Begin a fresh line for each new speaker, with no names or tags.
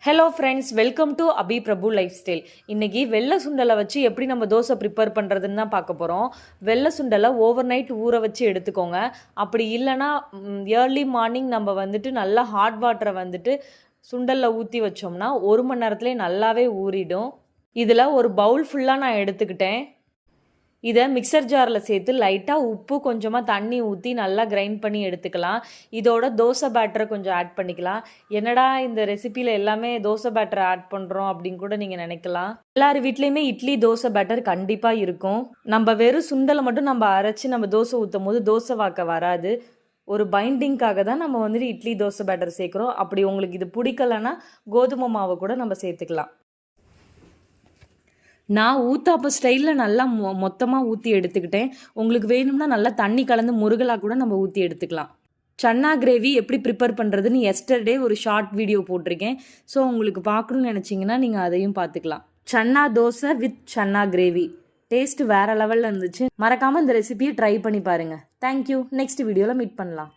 Hello friends, welcome to Abhi Prabhu lifestyle. இன்றைக்கி வெள்ளை சுண்டலை வச்சு எப்படி நம்ம தோசை ப்ரிப்பேர் பண்ணுறதுன்னு தான் பார்க்க போகிறோம். வெள்ளை சுண்டலை ஓவர் நைட் ஊற வச்சு எடுத்துக்கோங்க. அப்படி இல்லைனா ஏர்லி மார்னிங் நம்ம நல்லா ஹாட் வாட்டரை சுண்டலில் ஊற்றி வச்சோம்னா 1 மணி நேரத்துலேயே நல்லாவே ஊறிடும். இதில் ஒரு பவுல் ஃபுல்லாக நான் எடுத்துக்கிட்டேன். இதை மிக்சர் ஜாரில் சேர்த்து லைட்டாக உப்பு கொஞ்சமாக தண்ணி ஊற்றி நல்லா கிரைண்ட் பண்ணி எடுத்துக்கலாம். இதோட தோசை பேட்டரை கொஞ்சம் ஆட் பண்ணிக்கலாம். என்னடா இந்த ரெசிப்பியில் எல்லாமே தோசை பேட்டரை ஆட் பண்ணுறோம் அப்படின்னு கூட நீங்கள் நினைக்கலாம். எல்லார் வீட்லேயுமே இட்லி தோசை பேட்டர் கண்டிப்பாக இருக்கும். நம்ம வெறும் சுண்டலை மட்டும் நம்ம அரைச்சி நம்ம தோசை ஊற்றும் போது தோசை வாக்க வராது. ஒரு பைண்டிங்காக தான் நம்ம இட்லி தோசை பேட்டர் சேர்க்குறோம். அப்படி உங்களுக்கு இது பிடிக்கலன்னா கோதுமை மாவை கூட நம்ம சேர்த்துக்கலாம். நான் ஊத்தாப்ப ஸ்டைலில் நல்லா மொத்தமாக ஊற்றி எடுத்துக்கிட்டேன். உங்களுக்கு வேணும்னா நல்லா தண்ணி கலந்து முருகலாக கூட நம்ம ஊற்றி எடுத்துக்கலாம். சன்னா கிரேவி எப்படி ப்ரிப்பேர் பண்ணுறதுன்னு எஸ்டர்டே ஒரு ஷார்ட் வீடியோ போட்டிருக்கேன். ஸோ உங்களுக்கு பார்க்கணுன்னு நினச்சிங்கன்னா நீங்கள் அதையும் பார்த்துக்கலாம். Chana dosa with chana gravy taste வேறு லெவலில் இருந்துச்சு. மறக்காமல் இந்த ரெசிபியை ட்ரை பண்ணி பாருங்கள். தேங்க்யூ. நெக்ஸ்ட் வீடியோவில் மீட் பண்ணலாம்.